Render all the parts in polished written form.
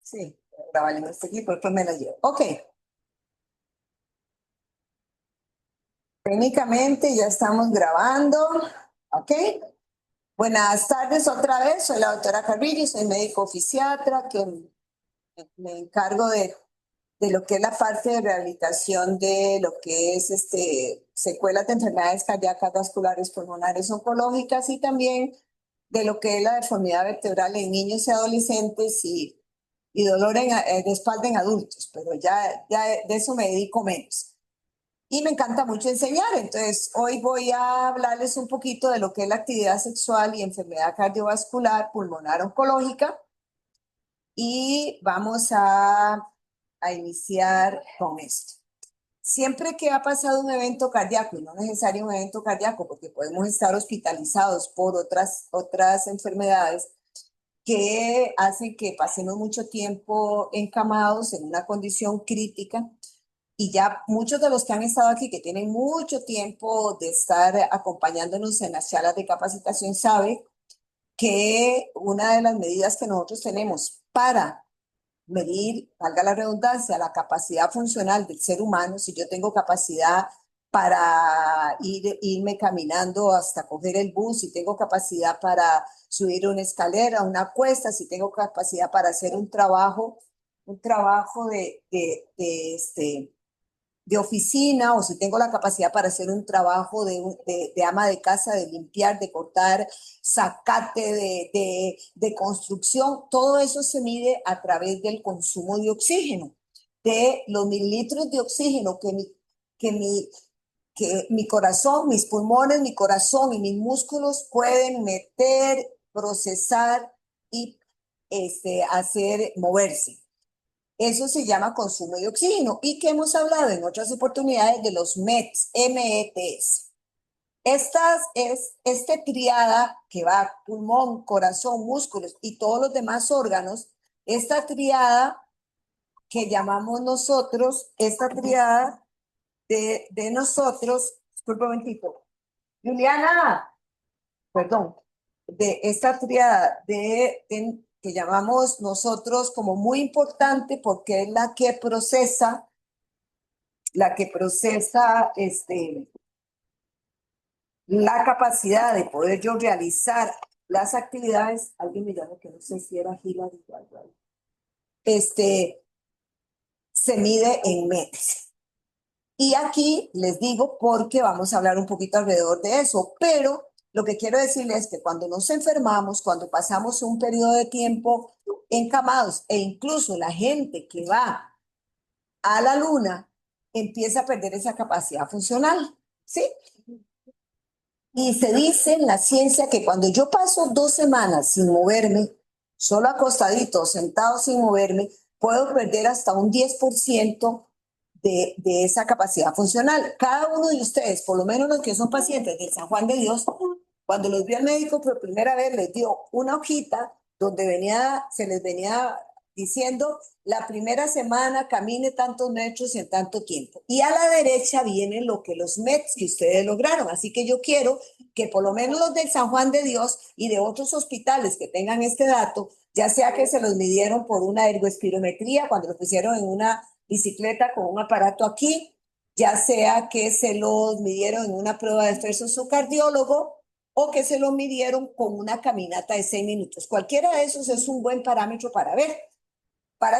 Sí, grabarle este clip, después me la llevo. Ok, técnicamente ya estamos grabando. Ok, buenas tardes otra vez. Soy la doctora Carrillo, soy médico fisiatra que me encargo de lo que es la parte de rehabilitación de lo que es secuelas de enfermedades cardíacas, vasculares, pulmonares, oncológicas y también de lo que es la deformidad vertebral en niños y adolescentes y dolor de espalda en adultos, pero ya de eso me dedico menos. Y me encanta mucho enseñar, entonces hoy voy a hablarles un poquito de lo que es la actividad sexual y enfermedad cardiovascular pulmonar oncológica y vamos a iniciar con esto. Siempre que ha pasado un evento cardíaco, y no necesario un evento cardíaco, porque podemos estar hospitalizados por otras enfermedades que hacen que pasemos mucho tiempo encamados en una condición crítica, y ya muchos de los que han estado aquí, que tienen mucho tiempo de estar acompañándonos en las charlas de capacitación, saben que una de las medidas que nosotros tenemos para medir, valga la redundancia, la capacidad funcional del ser humano, si yo tengo capacidad para irme caminando hasta coger el bus, si tengo capacidad para subir una escalera, una cuesta, si tengo capacidad para hacer un trabajo de oficina, o si tengo la capacidad para hacer un trabajo de ama de casa, de limpiar, de cortar zacate, de construcción. Todo eso se mide a través del consumo de oxígeno, de los mililitros de oxígeno que mi, que mi corazón, mis pulmones, mi corazón y mis músculos pueden meter, procesar y hacer moverse. Eso se llama consumo de oxígeno y que hemos hablado en otras oportunidades de los METs, METs. Esta triada que va pulmón, corazón, músculos y todos los demás órganos, esta triada que llamamos nosotros, esta triada de nosotros, disculpa un momentito, Juliana, perdón, de esta triada que llamamos nosotros como muy importante porque es la que procesa la capacidad de poder yo realizar las actividades. Alguien me llama que no sé si era Hillary o algo. Este, Se mide en METs. Y aquí les digo porque vamos a hablar un poquito alrededor de eso, pero lo que quiero decirles es que cuando nos enfermamos, cuando pasamos un periodo de tiempo encamados, e incluso la gente que va a la luna empieza a perder esa capacidad funcional, ¿sí? Y se dice en la ciencia que cuando yo paso 2 semanas sin moverme, solo acostadito, sentado sin moverme, puedo perder hasta un 10% de esa capacidad funcional. Cada uno de ustedes, por lo menos los que son pacientes del San Juan de Dios, cuando los vio el médico por primera vez, les dio una hojita donde se les venía diciendo: la primera semana camine tantos metros en tanto tiempo. Y a la derecha viene lo que los METs que ustedes lograron. Así que yo quiero que por lo menos los del San Juan de Dios y de otros hospitales que tengan este dato, ya sea que se los midieron por una ergoespirometría, cuando lo pusieron en una bicicleta con un aparato aquí, ya sea que se los midieron en una prueba de esfuerzo su cardiólogo, o que se lo midieron con una caminata de 6 minutos. Cualquiera de esos es un buen parámetro para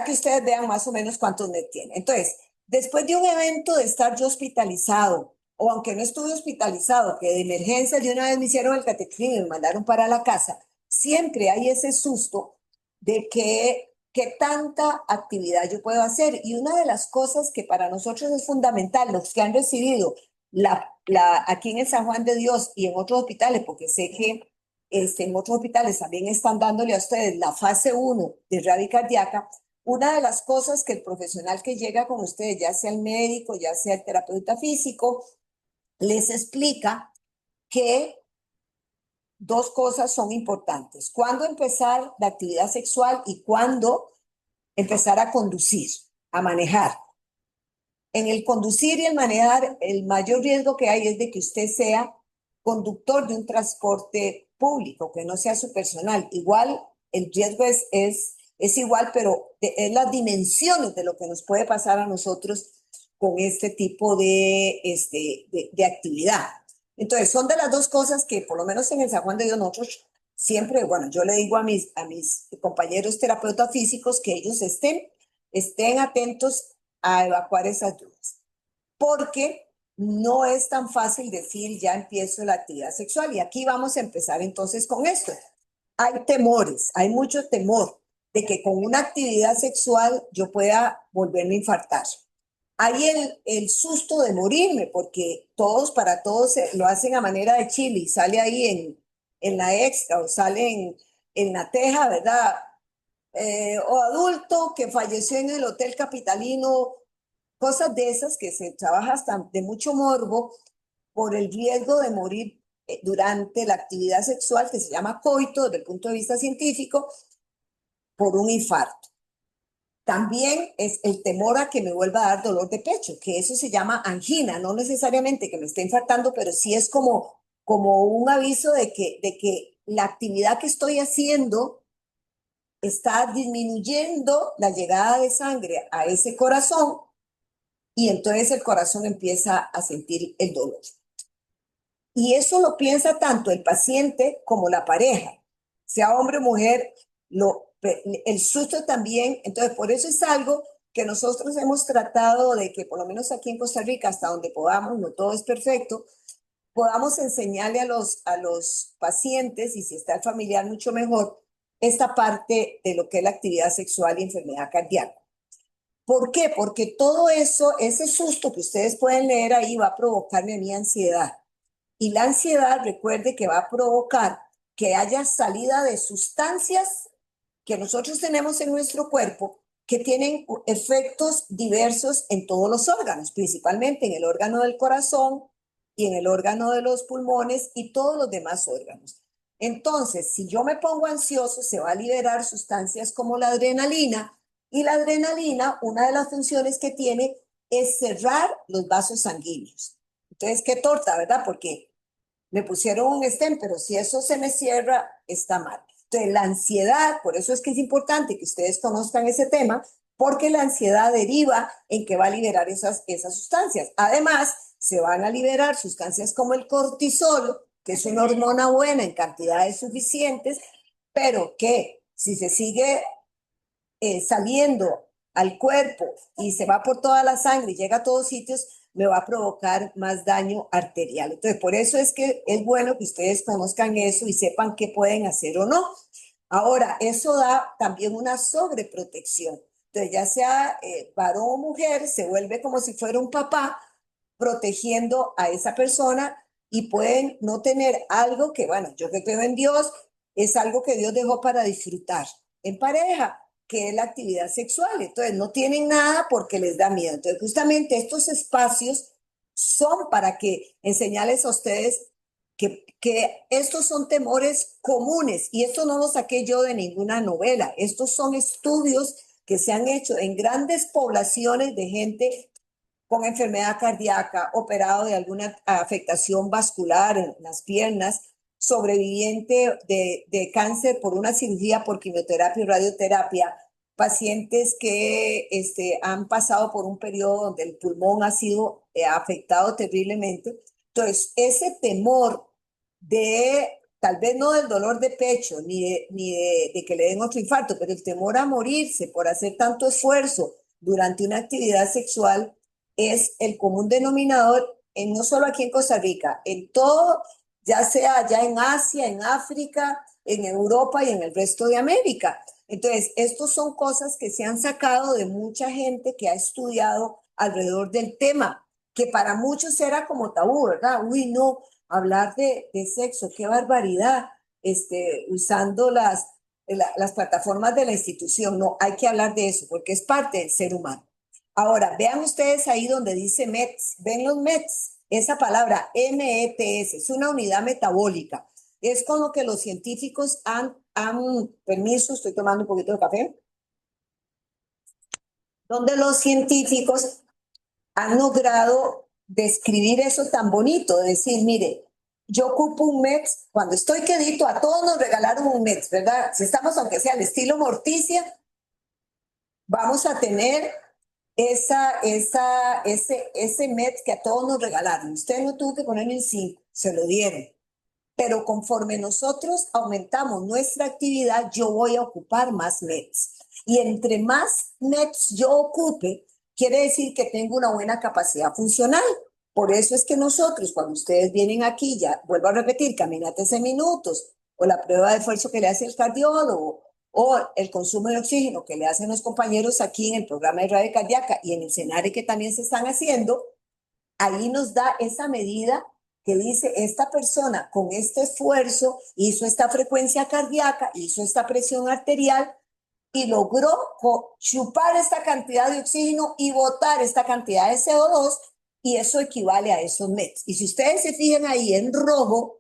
que ustedes vean más o menos cuántos net tienen. Entonces, después de un evento de estar yo hospitalizado, o aunque no estuve hospitalizado, que de emergencia de una vez me hicieron el cateterismo y me mandaron para la casa, siempre hay ese susto de qué tanta actividad yo puedo hacer. Y una de las cosas que para nosotros es fundamental, los que han recibido aquí en el San Juan de Dios y en otros hospitales, porque sé que en otros hospitales también están dándole a ustedes la fase 1 de radio cardíaca. Una de las cosas que el profesional que llega con ustedes, ya sea el médico, ya sea el terapeuta físico, les explica que dos cosas son importantes: cuándo empezar la actividad sexual y cuándo empezar a conducir, a manejar. En el conducir y el manejar, el mayor riesgo que hay es de que usted sea conductor de un transporte público, que no sea su personal. Igual el riesgo es es igual, pero es las dimensiones de lo que nos puede pasar a nosotros con este tipo de actividad. Entonces, son de las dos cosas que, por lo menos en el San Juan de Dios, nosotros siempre, bueno, yo le digo a mis compañeros terapeutas físicos que ellos estén atentos a evacuar esas dudas, porque no es tan fácil decir ya empiezo la actividad sexual. Y aquí vamos a empezar entonces con esto. Hay temores, hay mucho temor de que con una actividad sexual yo pueda volverme a infartar. Hay el susto de morirme, porque para todos lo hacen a manera de chili, sale ahí en la extra o sale en la teja, ¿verdad? O adulto que falleció en el Hotel Capitalino, cosas de esas que se trabaja hasta de mucho morbo por el riesgo de morir durante la actividad sexual, que se llama coito desde el punto de vista científico, por un infarto. También es el temor a que me vuelva a dar dolor de pecho, que eso se llama angina, no necesariamente que me esté infartando, pero sí es como un aviso de que la actividad que estoy haciendo está disminuyendo la llegada de sangre a ese corazón, y entonces el corazón empieza a sentir el dolor. Y eso lo piensa tanto el paciente como la pareja, sea hombre o mujer, el susto también. Entonces, por eso es algo que nosotros hemos tratado de que, por lo menos aquí en Costa Rica, hasta donde podamos, no todo es perfecto, podamos enseñarle a los pacientes, y si está el familiar, mucho mejor, esta parte de lo que es la actividad sexual y enfermedad cardíaca. ¿Por qué? Porque todo eso, ese susto que ustedes pueden leer ahí, va a provocarme a mí ansiedad. Y la ansiedad, recuerde que va a provocar que haya salida de sustancias que nosotros tenemos en nuestro cuerpo, que tienen efectos diversos en todos los órganos, principalmente en el órgano del corazón y en el órgano de los pulmones y todos los demás órganos. Entonces, si yo me pongo ansioso, se va a liberar sustancias como la adrenalina, y la adrenalina, una de las funciones que tiene es cerrar los vasos sanguíneos. Entonces, qué torta, ¿verdad? Porque me pusieron un stent, pero si eso se me cierra, está mal. Entonces, la ansiedad, por eso es que es importante que ustedes conozcan ese tema, porque la ansiedad deriva en que va a liberar esas sustancias. Además, se van a liberar sustancias como el cortisol, que es una hormona buena en cantidades suficientes, pero que si se sigue saliendo al cuerpo y se va por toda la sangre y llega a todos sitios, me va a provocar más daño arterial. Entonces, por eso es que es bueno que ustedes conozcan eso y sepan qué pueden hacer o no. Ahora, eso da también una sobreprotección. Entonces, ya sea varón o mujer, se vuelve como si fuera un papá protegiendo a esa persona, y pueden no tener algo que, bueno, yo que creo en Dios, es algo que Dios dejó para disfrutar en pareja, que es la actividad sexual. Entonces, no tienen nada porque les da miedo. Entonces, justamente estos espacios son para que enseñarles a ustedes que estos son temores comunes, y esto no lo saqué yo de ninguna novela. Estos son estudios que se han hecho en grandes poblaciones de gente con enfermedad cardíaca, operado de alguna afectación vascular en las piernas, sobreviviente de cáncer por una cirugía por quimioterapia y radioterapia, pacientes que han pasado por un periodo donde el pulmón ha sido afectado terriblemente. Entonces, ese temor de, tal vez no del dolor de pecho, ni de que le den otro infarto, pero el temor a morirse por hacer tanto esfuerzo durante una actividad sexual, es el común denominador, no solo aquí en Costa Rica, en todo, ya sea allá en Asia, en África, en Europa y en el resto de América. Entonces, estos son cosas que se han sacado de mucha gente que ha estudiado alrededor del tema, que para muchos era como tabú, ¿verdad? Uy, no, hablar de sexo, qué barbaridad, usando las plataformas de la institución. No, hay que hablar de eso porque es parte del ser humano. Ahora, vean ustedes ahí donde dice METS, ven los METS, esa palabra METS, es una unidad metabólica. Es con lo que los científicos permiso, estoy tomando un poquito de café, donde los científicos han logrado describir eso tan bonito, de decir, mire, yo ocupo un METS, cuando estoy quedito, a todos nos regalaron un METS, ¿verdad? Si estamos, aunque sea al estilo Morticia, vamos a tener ese MET que a todos nos regalaron. Usted no tuvo que poner en 5, se lo dieron. Pero conforme nosotros aumentamos nuestra actividad, yo voy a ocupar más METs. Y entre más METs yo ocupe, quiere decir que tengo una buena capacidad funcional. Por eso es que nosotros, cuando ustedes vienen aquí, ya vuelvo a repetir, caminate 6 minutos, o la prueba de esfuerzo que le hace el cardiólogo, o el consumo de oxígeno que le hacen los compañeros aquí en el programa de radio cardíaca y en el escenario que también se están haciendo, ahí nos da esa medida que dice, esta persona con este esfuerzo hizo esta frecuencia cardíaca, hizo esta presión arterial y logró chupar esta cantidad de oxígeno y botar esta cantidad de CO2 y eso equivale a esos METs. Y si ustedes se fijan ahí en rojo,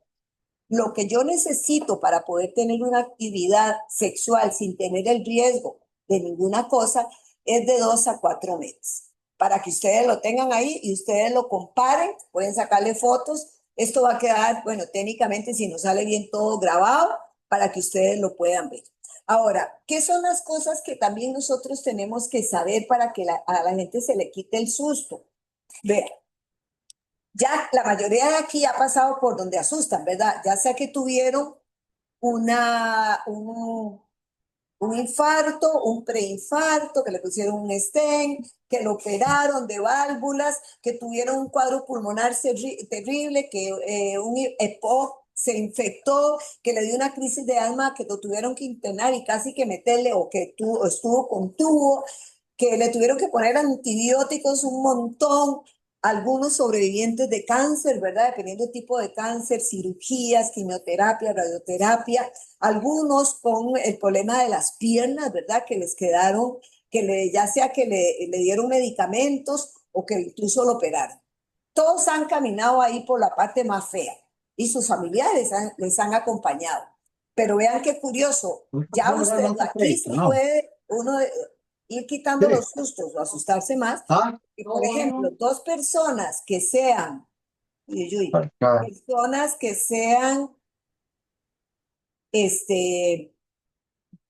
lo que yo necesito para poder tener una actividad sexual sin tener el riesgo de ninguna cosa es de 2 a 4 METs. Para que ustedes lo tengan ahí y ustedes lo comparen, pueden sacarle fotos. Esto va a quedar, bueno, técnicamente si no sale bien todo grabado, para que ustedes lo puedan ver. Ahora, ¿qué son las cosas que también nosotros tenemos que saber para que a la gente se le quite el susto? Vean, ya la mayoría de aquí ha pasado por donde asustan, ¿verdad? Ya sea que tuvieron una, un infarto, un preinfarto, que le pusieron un stent, que lo operaron de válvulas, que tuvieron un cuadro pulmonar terrible, que un EPOC se infectó, que le dio una crisis de asma, que lo tuvieron que internar y casi que meterle, o que estuvo con tubo, que le tuvieron que poner antibióticos un montón, algunos sobrevivientes de cáncer, ¿verdad? Dependiendo del tipo de cáncer, cirugías, quimioterapia, radioterapia, algunos con el problema de las piernas, ¿verdad? Que les quedaron, ya sea que le dieron medicamentos o que incluso lo operaron. Todos han caminado ahí por la parte más fea y sus familiares les han acompañado. Pero vean qué curioso, ya usted aquí se puede uno ir quitando los sustos o asustarse más. Y por ejemplo, dos personas que sean, personas que sean,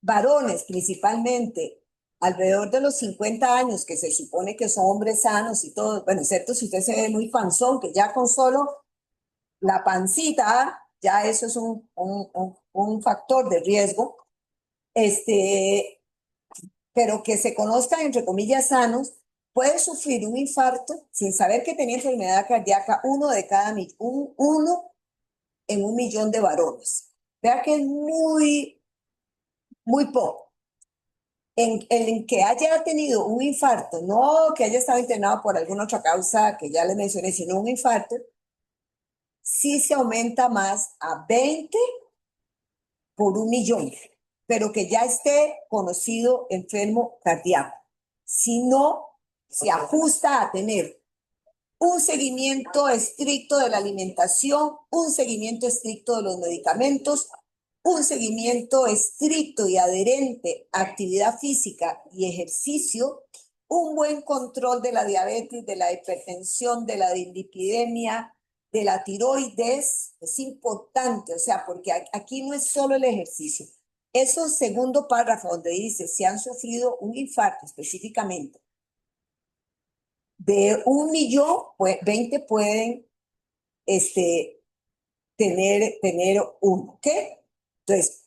varones principalmente, alrededor de los 50 años, que se supone que son hombres sanos y todo, bueno, excepto si usted se ve muy panzón, que ya con solo la pancita, ya eso es un factor de riesgo, pero que se conozcan, entre comillas, sanos, puede sufrir un infarto sin saber que tenía enfermedad cardíaca uno en 1 millón de varones. Vea que es muy, muy poco. En que haya tenido un infarto, no que haya estado internado por alguna otra causa que ya les mencioné, sino un infarto, sí se aumenta más a 20 por 1 millón, pero que ya esté conocido enfermo cardíaco. Si no, se ajusta a tener un seguimiento estricto de la alimentación, un seguimiento estricto de los medicamentos, un seguimiento estricto y adherente a actividad física y ejercicio, un buen control de la diabetes, de la hipertensión, de la dislipidemia, de la tiroides, es importante, o sea, porque aquí no es solo el ejercicio. Eso segundo párrafo donde dice, si han sufrido un infarto específicamente, de 1 millón, pues 20 pueden tener uno, ¿ok? Entonces,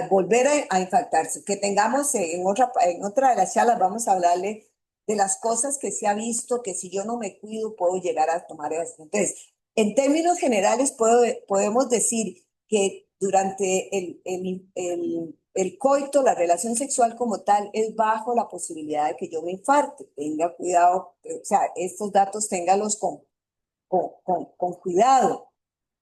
volver a infartarse. Que tengamos en otra de las charlas, vamos a hablarle de las cosas que se ha visto, que si yo no me cuido puedo llegar a tomar esto. Entonces, en términos generales podemos decir que durante el coito, la relación sexual como tal, es bajo la posibilidad de que yo me infarte. Tenga cuidado, o sea, estos datos téngalos con cuidado.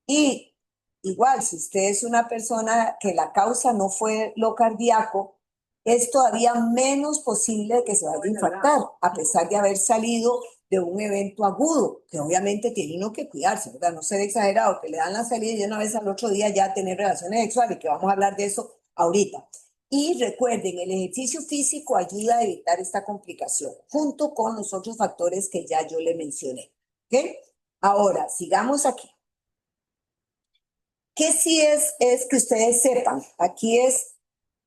Y igual, si usted es una persona que la causa no fue lo cardíaco, es todavía menos posible que se vaya a infartar, a pesar de haber salido de un evento agudo, que obviamente tiene uno que cuidarse, ¿verdad? No ser exagerado, que le dan la salida y una vez al otro día ya tener relaciones sexuales, que vamos a hablar de eso ahorita. Y recuerden, el ejercicio físico ayuda a evitar esta complicación, junto con los otros factores que ya yo le mencioné. ¿Ok? Ahora, sigamos aquí. ¿Qué sí es que ustedes sepan? Aquí es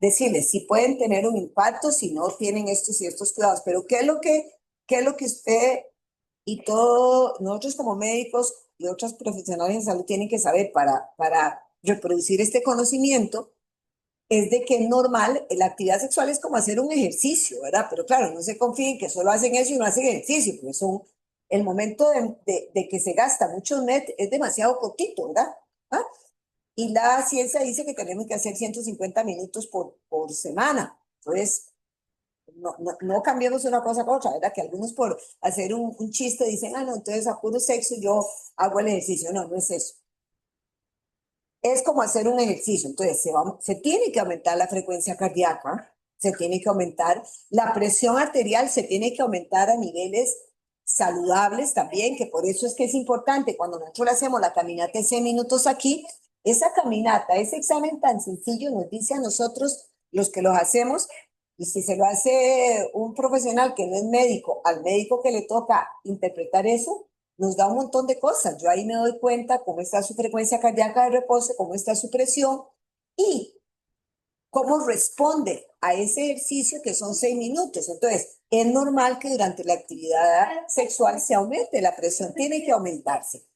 decirles si pueden tener un impacto, si no tienen estos y estos cuidados, pero qué es lo que usted y todos nosotros como médicos y otros profesionales de salud tienen que saber para reproducir este conocimiento? Es de que es normal, la actividad sexual es como hacer un ejercicio, ¿verdad? Pero claro, no se confíen que solo hacen eso y no hacen ejercicio, porque son, el momento de que se gasta mucho net es demasiado cortito, ¿verdad? ¿Ah? Y la ciencia dice que tenemos que hacer 150 minutos por semana. Entonces, no cambiemos una cosa con otra, ¿verdad? Que algunos por hacer un chiste dicen, ah, no, entonces a puro sexo yo hago el ejercicio. No, no es eso. Es como hacer un ejercicio. Entonces, se tiene que aumentar la frecuencia cardíaca, se tiene que aumentar la presión arterial, se tiene que aumentar a niveles saludables también, que por eso es que es importante cuando nosotros le hacemos la caminata de 100 minutos aquí, esa caminata, ese examen tan sencillo nos dice a nosotros, los que los hacemos, y si se lo hace un profesional que no es médico, al médico que le toca interpretar eso, nos da un montón de cosas. Yo ahí me doy cuenta cómo está su frecuencia cardíaca de reposo, cómo está su presión y cómo responde a ese ejercicio que son 6 minutos. Entonces, es normal que durante la actividad sexual se aumente la presión, tiene que aumentarse.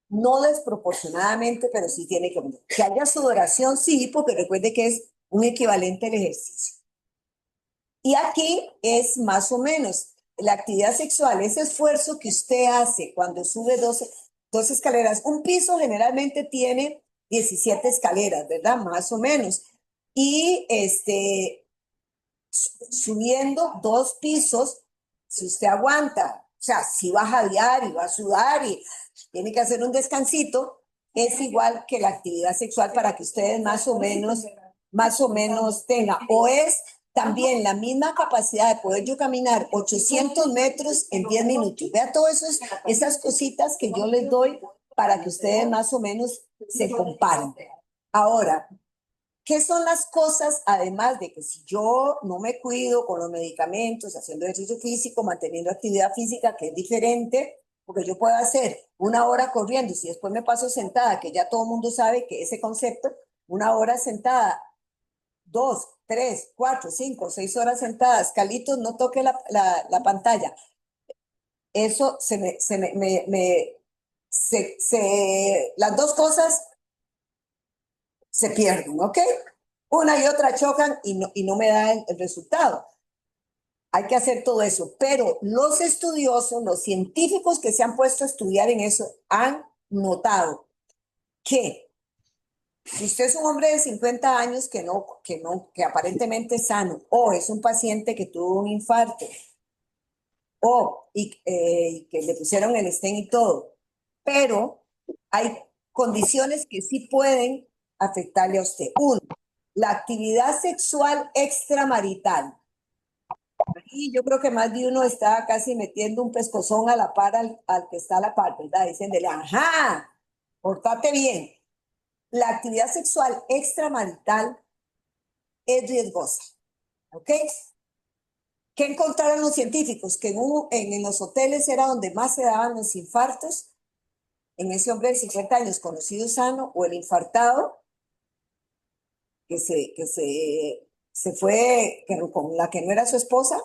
No desproporcionadamente, pero sí tiene que aumentar. Que haya sudoración, sí, porque recuerde que es un equivalente al ejercicio. Y aquí es más o menos la actividad sexual, ese esfuerzo que usted hace cuando sube dos escaleras. Un piso generalmente tiene 17 escaleras, ¿verdad? Más o menos. Y subiendo 2 pisos, si usted aguanta, o sea, si va a jadear y va a sudar y tiene que hacer un descansito, es igual que la actividad sexual para que ustedes más o menos tengan. O es también la misma capacidad de poder yo caminar 800 metros en 10 minutos. Vea todas esas cositas que yo les doy para que ustedes más o menos se comparen. Ahora, ¿qué son las cosas, además de que si yo no me cuido con los medicamentos, haciendo ejercicio físico, manteniendo actividad física, que es diferente, porque yo puedo hacer 1 hora corriendo y si después me paso sentada, que ya todo el mundo sabe que ese concepto, 1 hora sentada, 2, 3, 4, 5, 6 horas sentadas, Calitos, no toque la pantalla. Eso las dos cosas se pierden, ¿ok? Una y otra chocan y no me da el resultado. Hay que hacer todo eso, pero los estudiosos, los científicos que se han puesto a estudiar en eso, han notado que si usted es un hombre de 50 años que aparentemente es sano, o es un paciente que tuvo un infarto, y que le pusieron el stent y todo, pero hay condiciones que sí pueden afectarle a usted. Uno, la actividad sexual extramarital. Y yo creo que más de uno está casi metiendo un pescozón a la par al que está a la par, ¿verdad? Diciéndole, ajá, portate bien. La actividad sexual extramarital es riesgosa, ¿ok? ¿Qué encontraron los científicos? Que en los hoteles era donde más se daban los infartos, en ese hombre de 50 años conocido sano, o el infartado, se fue con la que no era su esposa,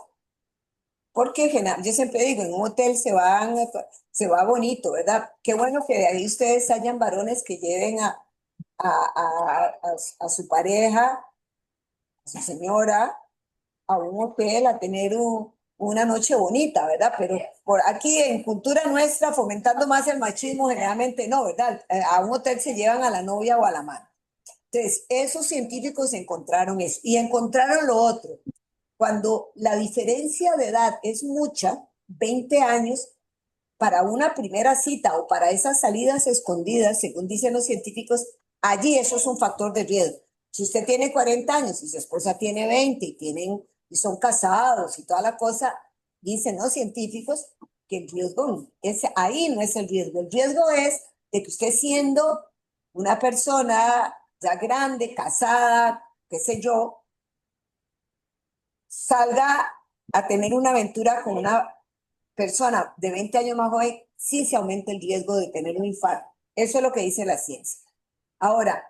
porque yo siempre digo, en un hotel se va bonito, ¿verdad? Qué bueno que de ahí ustedes hayan varones que lleven a su pareja, a su señora, a un hotel a tener una noche bonita, ¿verdad? Pero por aquí en cultura nuestra, fomentando más el machismo, generalmente no, ¿verdad? A un hotel se llevan a la novia o a la amante. Entonces, esos científicos encontraron eso y encontraron lo otro. Cuando la diferencia de edad es mucha, 20 años, para una primera cita o para esas salidas escondidas, según dicen los científicos, allí eso es un factor de riesgo. Si usted tiene 40 años y su esposa tiene 20 y son casados y toda la cosa, dicen los científicos que el riesgo ahí no es el riesgo. El riesgo es de que usted siendo una persona ya grande, casada, qué sé yo, salga a tener una aventura con una persona de 20 años más joven, sí se aumenta el riesgo de tener un infarto. Eso es lo que dice la ciencia. Ahora,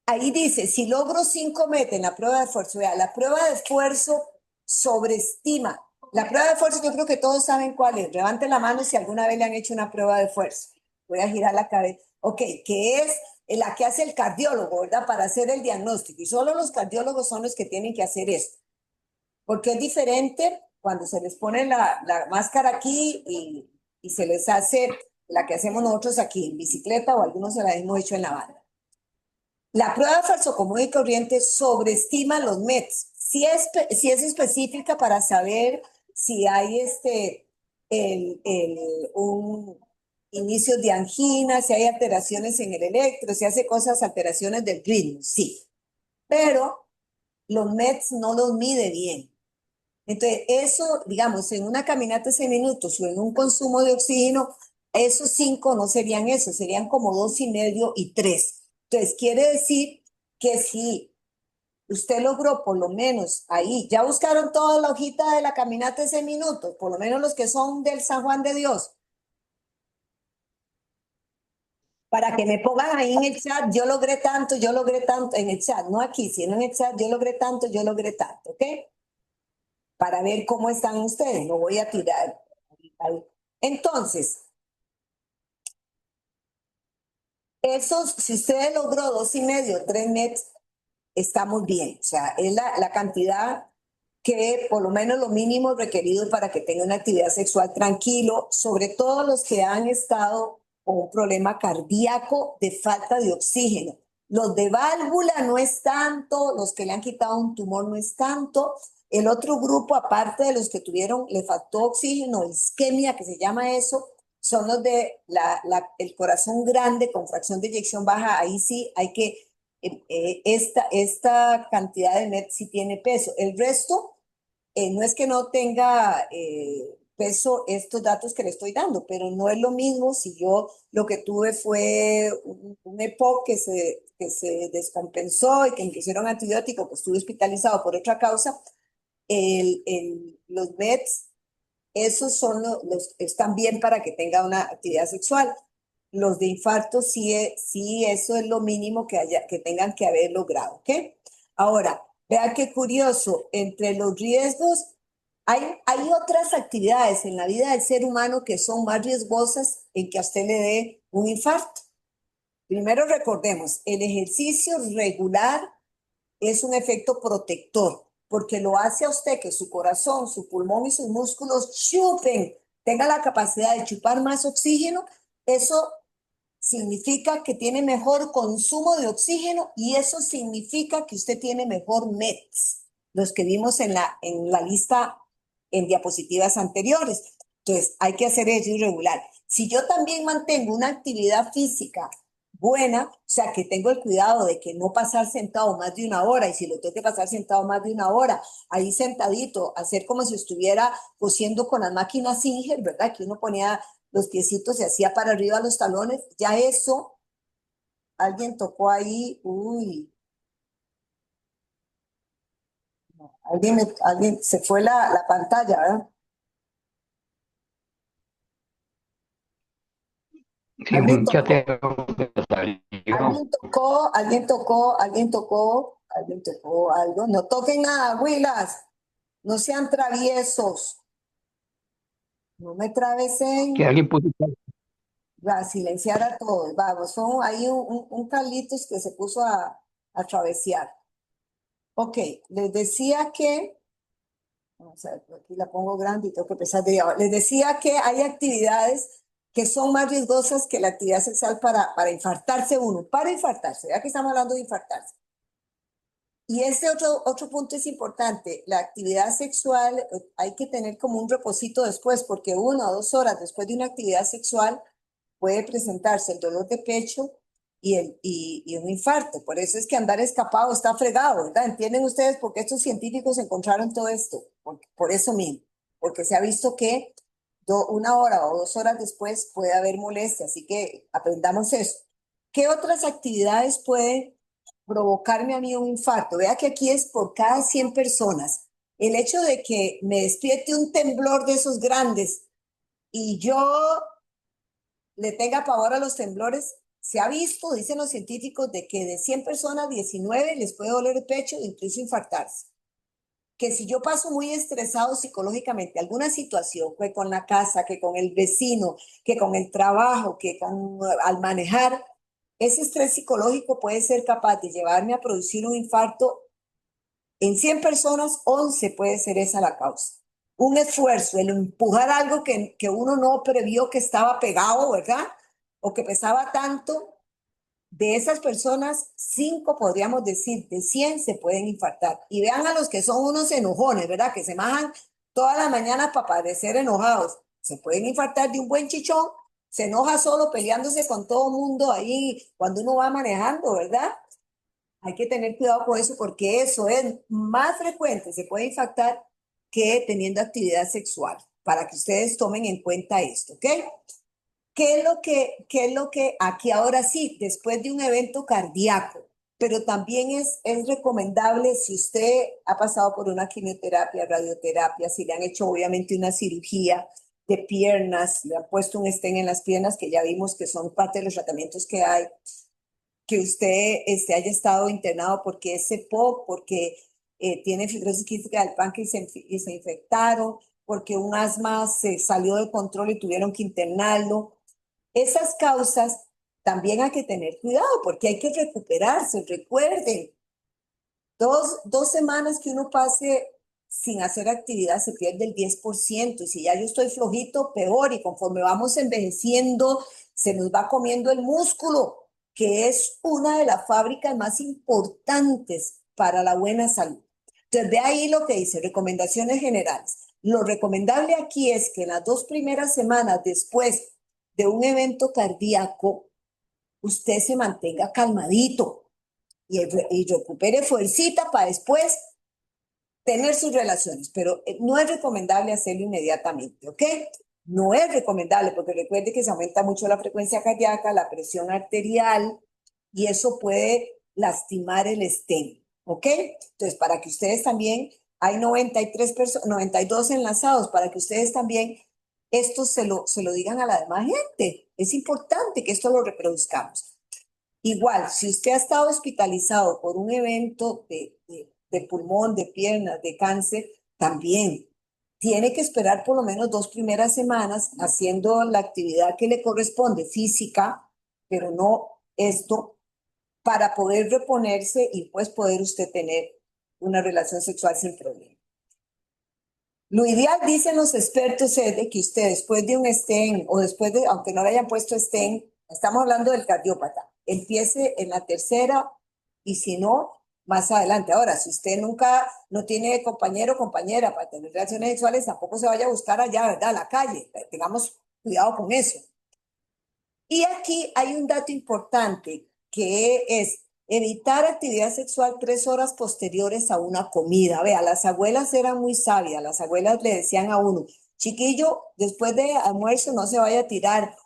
ahí dice, si logro 5 metros en la prueba de esfuerzo, vea, la prueba de esfuerzo sobreestima. La prueba de esfuerzo, yo creo que todos saben cuál es. Levanten la mano si alguna vez le han hecho una prueba de esfuerzo. Voy a girar la cabeza. Ok, que es la que hace el cardiólogo, ¿verdad? Para hacer el diagnóstico. Y solo los cardiólogos son los que tienen que hacer esto. Porque es diferente cuando se les pone la máscara aquí y se les hace la que hacemos nosotros aquí en bicicleta o algunos se la hemos hecho en la banda. La prueba de falso común y corriente sobreestima los METs. Si es específica para saber si hay un inicio de angina, si hay alteraciones en el electro, si hace cosas, alteraciones del ritmo, sí. Pero los METs no los mide bien. Entonces, eso, digamos, en una caminata de 6 minutos o en un consumo de oxígeno, esos 5 no serían eso, serían como 2,5 y 3. Entonces, quiere decir que si usted logró por lo menos ahí, ya buscaron toda la hojita de la caminata de 6 minutos, por lo menos los que son del San Juan de Dios, para que me pongan ahí en el chat, yo logré tanto, en el chat, no aquí, sino en el chat, yo logré tanto, ¿ok? Para ver cómo están ustedes, lo voy a tirar. Entonces, esos, si usted logró 2,5, 3 METs, está muy bien. O sea, es la cantidad que por lo menos lo mínimo requerido para que tenga una actividad sexual tranquilo, sobre todo los que han estado con un problema cardíaco de falta de oxígeno. Los de válvula no es tanto, los que le han quitado un tumor no es tanto. El otro grupo, aparte de los que tuvieron, le faltó oxígeno, isquemia, que se llama eso, son los de el corazón grande con fracción de eyección baja. Ahí sí hay que, esta cantidad de MET sí tiene peso. El resto, no es que no tenga peso estos datos que le estoy dando, pero no es lo mismo si yo lo que tuve fue un EPOC que se descompensó y que me pusieron antibiótico, que estuve hospitalizado por otra causa. Los METs, esos son están bien para que tenga una actividad sexual. Los de infarto sí, eso es lo mínimo que tengan que haber logrado, ¿ok? Ahora, vea qué curioso, entre los riesgos, hay otras actividades en la vida del ser humano que son más riesgosas en que a usted le dé un infarto. Primero recordemos, el ejercicio regular es un efecto protector, porque lo hace a usted que su corazón, su pulmón y sus músculos chupen, tenga la capacidad de chupar más oxígeno. Eso significa que tiene mejor consumo de oxígeno y eso significa que usted tiene mejor METs, los que vimos en la lista en diapositivas anteriores. Entonces, hay que hacer eso irregular. Si yo también mantengo una actividad física buena, o sea, que tengo el cuidado de que no pasar sentado más de 1 hora, y si lo tengo que pasar sentado más de 1 hora, ahí sentadito, hacer como si estuviera cosiendo con las máquinas Singer, ¿verdad? Que uno ponía los piecitos se hacía para arriba los talones, ya eso, alguien tocó ahí, uy, no, alguien se fue la pantalla, ¿verdad? Sí, Alguien ya tocó, tengo que salió. alguien tocó algo, no toquen nada, Willas, no sean traviesos, no me Que travesen, alguien puso. va a silenciar a todos, vamos, son ahí un Carlitos que se puso a travesear. Ok, les decía que vamos a ver, aquí la pongo grande y tengo que empezar de abajo. Les decía que hay actividades que son más riesgosas que la actividad sexual para infartarse uno, para infartarse, ya que estamos hablando de infartarse. Y este otro punto es importante, la actividad sexual hay que tener como un reposito después, porque 1 o 2 horas después de una actividad sexual puede presentarse el dolor de pecho y un infarto. Por eso es que andar escapado está fregado, ¿verdad? ¿Entienden ustedes por qué estos científicos encontraron todo esto? Por eso mismo, porque se ha visto que 1 hora o 2 horas después puede haber molestia, así que aprendamos eso. ¿Qué otras actividades pueden provocarme a mí un infarto? Vea que aquí es por cada 100 personas. El hecho de que me despierte un temblor de esos grandes y yo le tenga pavor a los temblores, se ha visto, dicen los científicos, de que de 100 personas, 19 les puede doler el pecho e incluso infartarse. Que si yo paso muy estresado psicológicamente alguna situación, que con la casa, que con el vecino, que con el trabajo, que con, al manejar, ese estrés psicológico puede ser capaz de llevarme a producir un infarto. En 100 personas, 11 puede ser esa la causa. Un esfuerzo, el empujar algo que uno no previó que estaba pegado, ¿verdad? O que pesaba tanto. De esas personas, 5 podríamos decir, de 100 se pueden infartar. Y vean a los que son unos enojones, ¿verdad? Que se majan todas las mañanas para parecer enojados. Se pueden infartar de un buen chichón, se enoja solo peleándose con todo el mundo ahí cuando uno va manejando, ¿verdad? Hay que tener cuidado con eso porque eso es más frecuente, se puede infartar que teniendo actividad sexual, para que ustedes tomen en cuenta esto, ¿ok? ¿Qué es lo que aquí ahora sí, después de un evento cardíaco, pero también es recomendable si usted ha pasado por una quimioterapia, radioterapia, si le han hecho obviamente una cirugía de piernas, le han puesto un stent en las piernas, que ya vimos que son parte de los tratamientos que hay, que usted haya estado internado porque es CEPOC, porque tiene fibrosis quística del páncreas y se infectaron, porque un asma se salió de control y tuvieron que internarlo. Esas causas también hay que tener cuidado porque hay que recuperarse. Recuerden, dos semanas que uno pase sin hacer actividad se pierde el 10%. Y si ya yo estoy flojito, peor. Y conforme vamos envejeciendo, se nos va comiendo el músculo, que es una de las fábricas más importantes para la buena salud. Entonces, de ahí lo que dice, recomendaciones generales. Lo recomendable aquí es que en las 2 primeras semanas después de un evento cardíaco, usted se mantenga calmadito y recupere fuercita para después tener sus relaciones, pero no es recomendable hacerlo inmediatamente, ¿ok? No es recomendable porque recuerde que se aumenta mucho la frecuencia cardíaca, la presión arterial y eso puede lastimar el stem, ¿ok? Entonces, para que ustedes también, hay 92 enlazados, para que ustedes también esto se lo digan a la demás gente. Es importante que esto lo reproduzcamos. Igual, si usted ha estado hospitalizado por un evento de pulmón, de piernas, de cáncer, también tiene que esperar por lo menos 2 primeras semanas haciendo la actividad que le corresponde, física, pero no esto, para poder reponerse y pues poder usted tener una relación sexual sin problema. Lo ideal, dicen los expertos, es de que usted después de un stent o después de, aunque no le hayan puesto stent, estamos hablando del cardiópata, empiece en la tercera y si no, más adelante. Ahora, si usted nunca no tiene compañero o compañera para tener relaciones sexuales, tampoco se vaya a buscar allá, ¿verdad? A la calle. Tengamos cuidado con eso. Y aquí hay un dato importante que es evitar actividad sexual 3 horas posteriores a una comida. Vea, las abuelas eran muy sabias, las abuelas le decían a uno, chiquillo, después de almuerzo no se vaya a tirar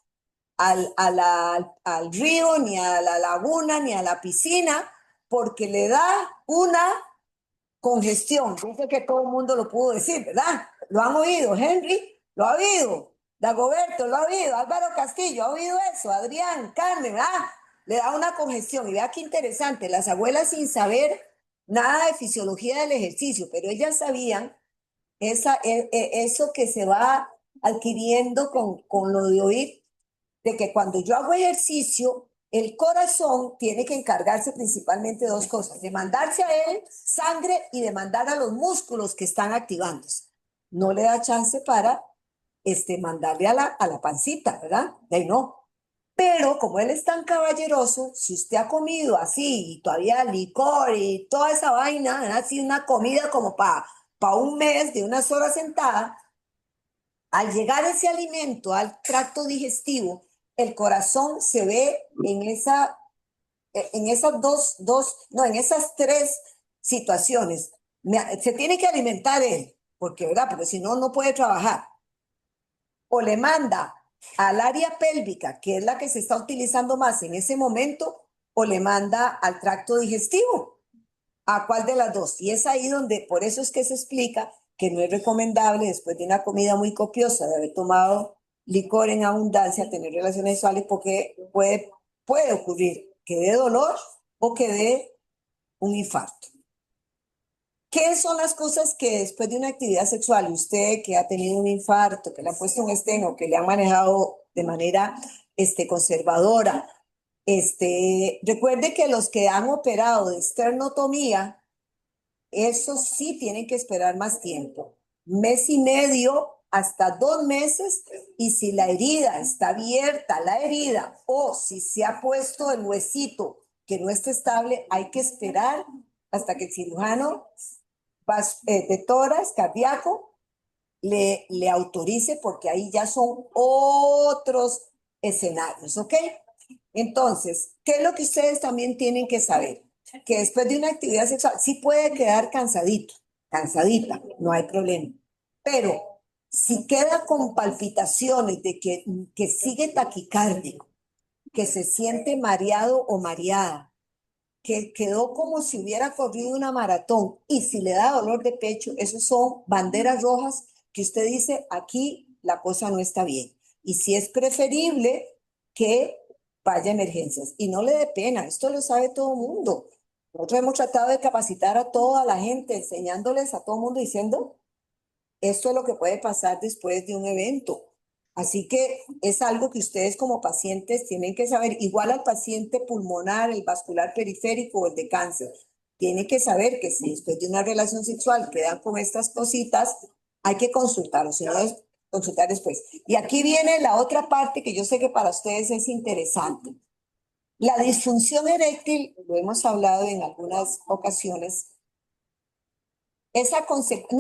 al río, ni a la laguna, ni a la piscina, porque le da una congestión. Dice que todo el mundo lo pudo decir, ¿verdad? Lo han oído, Henry, lo ha oído, Dagoberto, lo ha oído, Álvaro Castillo, ha oído eso, Adrián, Carmen, ¿verdad? Le da una congestión. Y vea qué interesante, las abuelas sin saber nada de fisiología del ejercicio, pero ellas sabían eso que se va adquiriendo con lo de oír, de que cuando yo hago ejercicio, el corazón tiene que encargarse principalmente de 2 cosas, de mandarse a él sangre y de mandar a los músculos que están activándose. No le da chance para mandarle a la pancita, ¿verdad? De ahí no. Pero como él es tan caballeroso, si usted ha comido así y todavía licor y toda esa vaina, así una comida como para un mes de unas horas sentada, al llegar ese alimento al tracto digestivo, el corazón se ve en esas no, en esas 3 situaciones. Se tiene que alimentar él, porque, ¿verdad? Porque si no, no puede trabajar. O le manda al área pélvica, que es la que se está utilizando más en ese momento, o le manda al tracto digestivo. ¿A cuál de las 2? Y es ahí donde, por eso es que se explica que no es recomendable después de una comida muy copiosa, de haber tomado licor en abundancia, tener relaciones sexuales porque puede puede ocurrir que dé dolor o que dé un infarto. ¿Qué son las cosas que después de una actividad sexual, usted que ha tenido un infarto, que le ha puesto un esteno, que le han manejado de manera conservadora? Recuerde que los que han operado de esternotomía, esos sí tienen que esperar más tiempo, mes y medio hasta 2 meses, y si la herida está abierta, la herida, o si se ha puesto el huesito que no está estable, hay que esperar hasta que el cirujano de tórax cardíaco le autorice, porque ahí ya son otros escenarios, ¿ok? Entonces, ¿qué es lo que ustedes también tienen que saber? Que después de una actividad sexual sí puede quedar cansadito, cansadita, no hay problema. Pero si queda con palpitaciones de que sigue taquicárdico, que se siente mareado o mareada, que quedó como si hubiera corrido una maratón, y si le da dolor de pecho, esos son banderas rojas que usted dice, aquí la cosa no está bien. Y si es preferible que vaya a emergencias. Y no le dé pena, esto lo sabe todo el mundo. Nosotros hemos tratado de capacitar a toda la gente, enseñándoles a todo el mundo, diciendo, esto es lo que puede pasar después de un evento. Así que es algo que ustedes como pacientes tienen que saber. Igual al paciente pulmonar, el vascular periférico o el de cáncer. Tiene que saber que si después de una relación sexual quedan con estas cositas, hay que consultar, o si no, es consultar después. Y aquí viene la otra parte que yo sé que para ustedes es interesante. La disfunción eréctil, lo hemos hablado en algunas ocasiones, no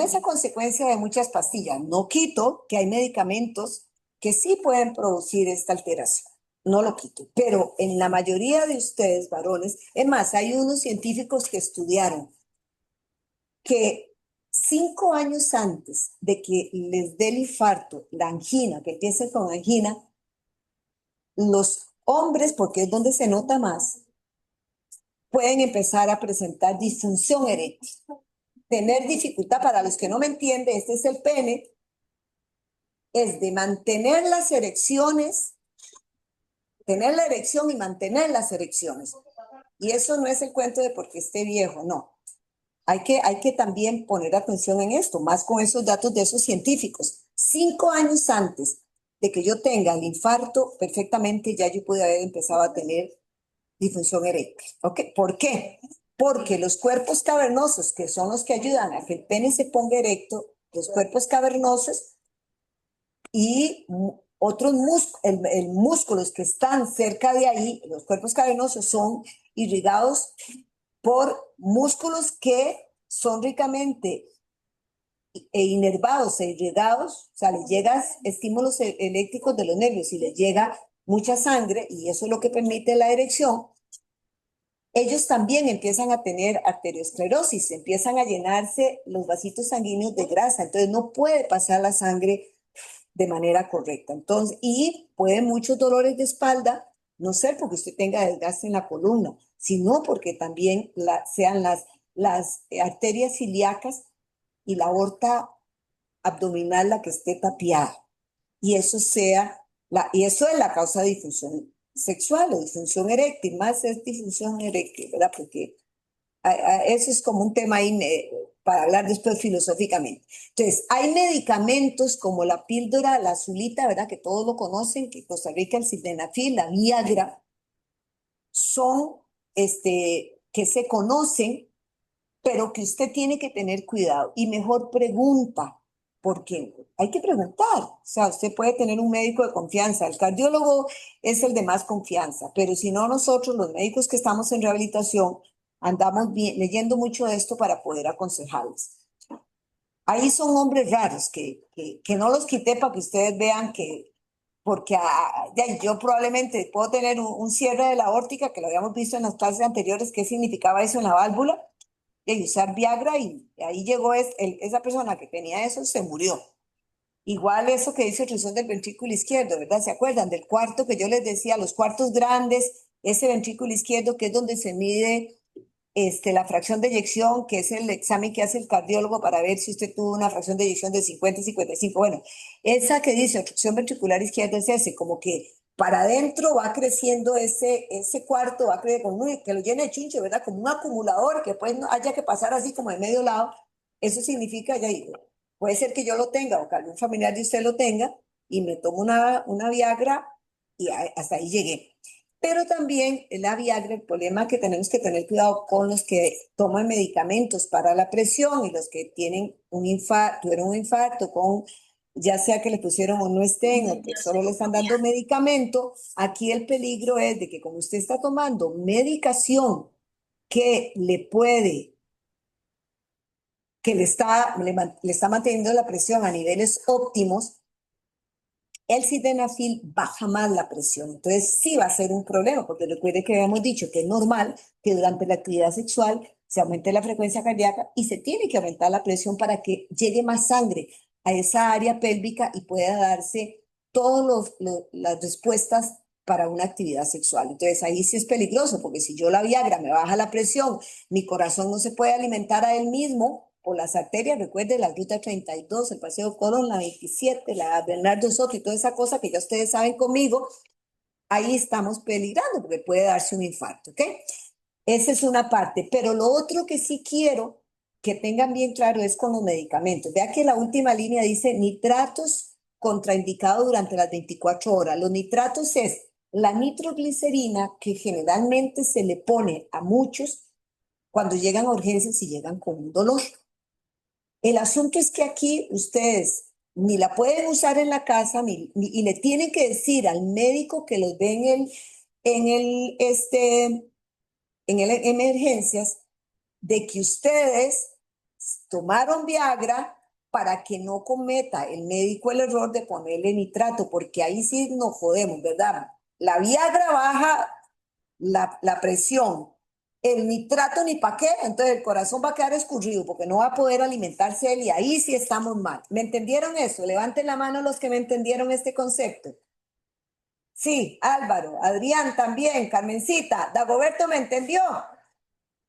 es a consecuencia de muchas pastillas. No quito que hay medicamentos que sí pueden producir esta alteración. No lo quito. Pero en la mayoría de ustedes, varones, es más, hay unos científicos que estudiaron que 5 años antes de que les dé el infarto, la angina, que empiece con angina, los hombres, porque es donde se nota más, pueden empezar a presentar disfunción eréctil. Tener dificultad, para los que no me entienden, este es el pene, es de mantener las erecciones, tener la erección y mantener las erecciones. Y eso no es el cuento de porque esté viejo, no. Hay que también poner atención en esto, más con esos datos de esos científicos. 5 años antes de que yo tenga el infarto, perfectamente ya yo pude haber empezado a tener disfunción eréctil. ¿Ok? ¿Por qué? Porque los cuerpos cavernosos, que son los que ayudan a que el pene se ponga erecto, los cuerpos cavernosos y otros músculos que están cerca de ahí, los cuerpos cavernosos, son irrigados por músculos que son ricamente inervados e irrigados, o sea, les llegan estímulos eléctricos de los nervios y les llega mucha sangre, y eso es lo que permite la erección. Ellos también empiezan a tener arteriosclerosis, empiezan a llenarse los vasitos sanguíneos de grasa, entonces no puede pasar la sangre de manera correcta. Entonces, y puede muchos dolores de espalda no ser porque usted tenga desgaste en la columna, sino porque también sean las arterias ilíacas y la aorta abdominal la que esté tapiada. Y eso y eso es la causa de disfunción sexual o disfunción eréctil, más es disfunción eréctil, ¿verdad? Porque eso es como un tema ahí para hablar después filosóficamente. Entonces, hay medicamentos como la píldora, la azulita, ¿verdad? Que todos lo conocen, que Costa Rica, el sildenafil, la Viagra, son que se conocen, pero que usted tiene que tener cuidado y mejor pregunta, porque hay que preguntar. O sea, usted puede tener un médico de confianza, el cardiólogo es el de más confianza, pero si no, nosotros, los médicos que estamos en rehabilitación, andamos leyendo mucho de esto para poder aconsejarles. Ahí son hombres raros que no los quité para que ustedes vean que, porque ya, yo probablemente puedo tener un cierre de la aórtica, que lo habíamos visto en las clases anteriores, qué significaba eso en la válvula, de usar Viagra, y ahí llegó esa persona que tenía eso, se murió. Igual eso que dice obstrucción del ventrículo izquierdo, ¿verdad? ¿Se acuerdan del cuarto que yo les decía, los cuartos grandes, ese ventrículo izquierdo que es donde se mide la fracción de eyección, que es el examen que hace el cardiólogo para ver si usted tuvo una fracción de eyección de 50 y 55? Bueno, esa que dice obstrucción ventricular izquierda es ese, como que para adentro va creciendo ese cuarto, va creciendo como que lo llene de chunche, ¿verdad? Como un acumulador que pues no haya que pasar así como de medio lado. Eso significa, ya digo, puede ser que yo lo tenga o que algún familiar de usted lo tenga y me tomo una Viagra y hasta ahí llegué. Pero también la Viagra, el problema es que tenemos que tener cuidado con los que toman medicamentos para la presión y los que tienen un infarto, tuvieron un infarto con ya sea que le pusieron o no estén, o que solo le están dando medicamento, aquí el peligro es de que como usted está tomando medicación que le puede, que le está manteniendo la presión a niveles óptimos, el sildenafil baja más la presión. Entonces sí va a ser un problema, porque recuerde que habíamos dicho que es normal que durante la actividad sexual se aumente la frecuencia cardíaca y se tiene que aumentar la presión para que llegue más sangre a esa área pélvica y pueda darse todas las respuestas para una actividad sexual. Entonces ahí sí es peligroso, porque si yo la Viagra me baja la presión, mi corazón no se puede alimentar a él mismo por las arterias, recuerde la ruta 32, el Paseo Colón, la 27, la Bernardo Soto y toda esa cosa que ya ustedes saben conmigo, ahí estamos peligrando porque puede darse un infarto, ¿ok? Esa es una parte, pero lo otro que sí quiero que tengan bien claro es con los medicamentos. Vea que la última línea dice nitratos contraindicados durante las 24 horas. Los nitratos es la nitroglicerina que generalmente se le pone a muchos cuando llegan a urgencias y llegan con un dolor. El asunto es que aquí ustedes ni la pueden usar en la casa y le tienen que decir al médico que los ve en el emergencias de que ustedes tomaron Viagra para que no cometa el médico el error de ponerle nitrato, porque ahí sí nos jodemos, ¿verdad? La Viagra baja la presión, el nitrato ni pa' qué, entonces el corazón va a quedar escurrido porque no va a poder alimentarse él y ahí sí estamos mal. ¿Me entendieron eso? Levanten la mano los que me entendieron este concepto. Sí, Álvaro, Adrián también, Carmencita, Dagoberto me entendió,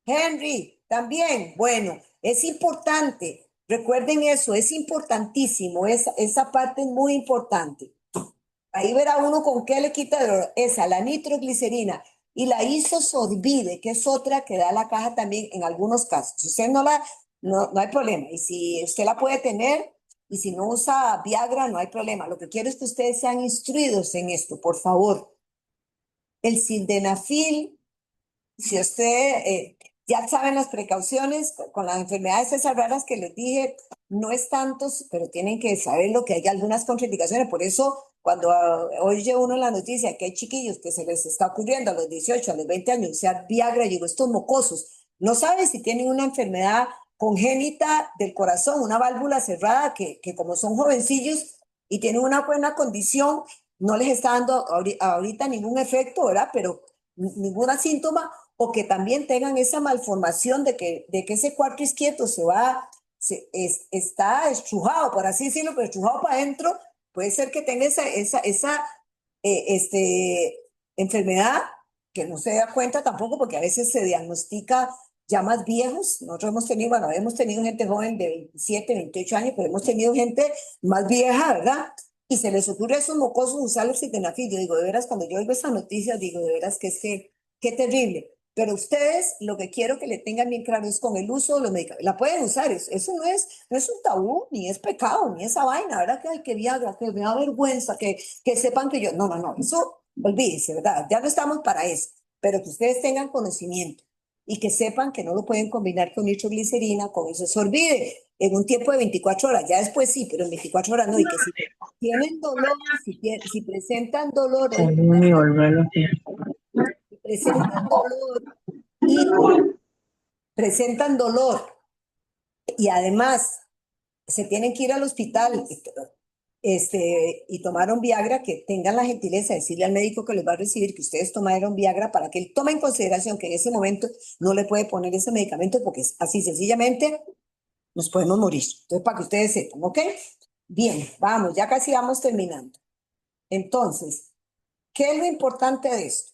Henry también. Bueno, es importante, recuerden eso, es importantísimo, esa parte es muy importante. Ahí verá uno con qué le quita dolor. Esa, la nitroglicerina y la isosorbide, que es otra que da la caja también en algunos casos. Si usted no hay problema. Y si usted la puede tener y si no usa Viagra, no hay problema. Lo que quiero es que ustedes sean instruidos en esto, por favor. El sildenafil, si usted ya saben las precauciones con las enfermedades esas raras que les dije, no es tantos, pero tienen que saber lo que hay algunas contraindicaciones. Por eso, cuando oye uno en la noticia que hay chiquillos que se les está ocurriendo a los 18, a los 20 años, usar Viagra, digo, estos mocosos, no saben si tienen una enfermedad congénita del corazón, una válvula cerrada, que como son jovencillos y tienen una buena condición, no les está dando ahorita ningún efecto, ¿verdad? Pero ninguna síntoma, o que también tengan esa malformación de que ese cuarto izquierdo está estrujado, por así decirlo, pero estrujado para adentro, puede ser que tenga esa enfermedad que no se da cuenta tampoco, porque a veces se diagnostica ya más viejos. Nosotros hemos tenido gente joven de 27, 28 años, pero hemos tenido gente más vieja, ¿verdad? Y se les ocurre a esos mocosos usar el sildenafil. Yo digo, de veras, cuando yo oigo esa noticia, digo, de veras que es que, qué terrible. Pero ustedes, lo que quiero que le tengan bien claro es con el uso de los medicamentos. La pueden usar, eso no es un tabú, ni es pecado, ni esa vaina, ¿verdad? Que hay que Viagra, que me da vergüenza, que sepan que yo. No, no, no, eso olvídense, ¿verdad? Ya no estamos para eso, pero que ustedes tengan conocimiento y que sepan que no lo pueden combinar con nitroglicerina, con eso se olvide en un tiempo de 24 horas, ya después sí, pero en 24 horas no, y que si tienen dolor, si presentan dolor, Y volverlo a hacer. si presentan dolor y presentan dolor y además se tienen que ir al hospital y tomaron Viagra, que tengan la gentileza de decirle al médico que les va a recibir que ustedes tomaron Viagra para que él tome en consideración que en ese momento no le puede poner ese medicamento porque así sencillamente nos podemos morir. Entonces, para que ustedes sepan, ¿ok? Bien, vamos, ya casi vamos terminando. Entonces, ¿qué es lo importante de esto?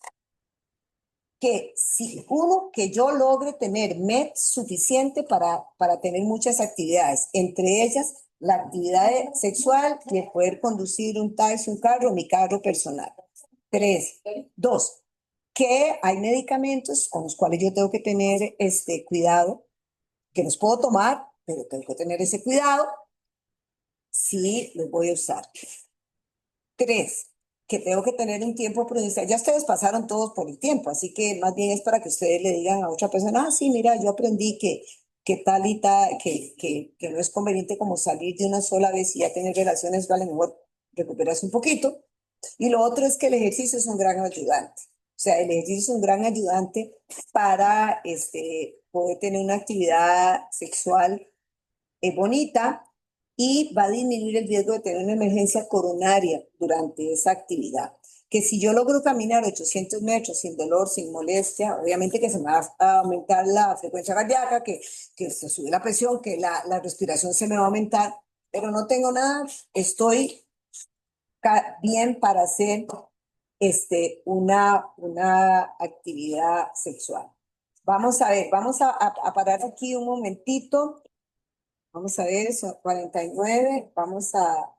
Que si que yo logre tener MED suficiente para tener muchas actividades, entre ellas la actividad sexual y el poder conducir un taxi, un carro, mi carro personal. 3. 2. Que hay medicamentos con los cuales yo tengo que tener cuidado, que los puedo tomar, pero tengo que tener ese cuidado si los voy a usar. 3. Que tengo que tener un tiempo prudencial. Ya ustedes pasaron todos por el tiempo, así que más bien es para que ustedes le digan a otra persona, ah, sí, mira, yo aprendí que tal y tal, que no es conveniente como salir de una sola vez y ya tener relaciones, vale mejor recuperarse un poquito. Y lo otro es que el ejercicio es un gran ayudante. O sea, el ejercicio es un gran ayudante para poder tener una actividad sexual bonita y va a disminuir el riesgo de tener una emergencia coronaria durante esa actividad. Que si yo logro caminar 800 metros sin dolor, sin molestia, obviamente que se me va a aumentar la frecuencia cardíaca, que se sube la presión, que la respiración se me va a aumentar, pero no tengo nada, estoy bien para hacer una actividad sexual. Vamos a ver, vamos a parar aquí un momentito. Vamos a ver, son 49. Vamos a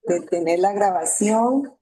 detener la grabación.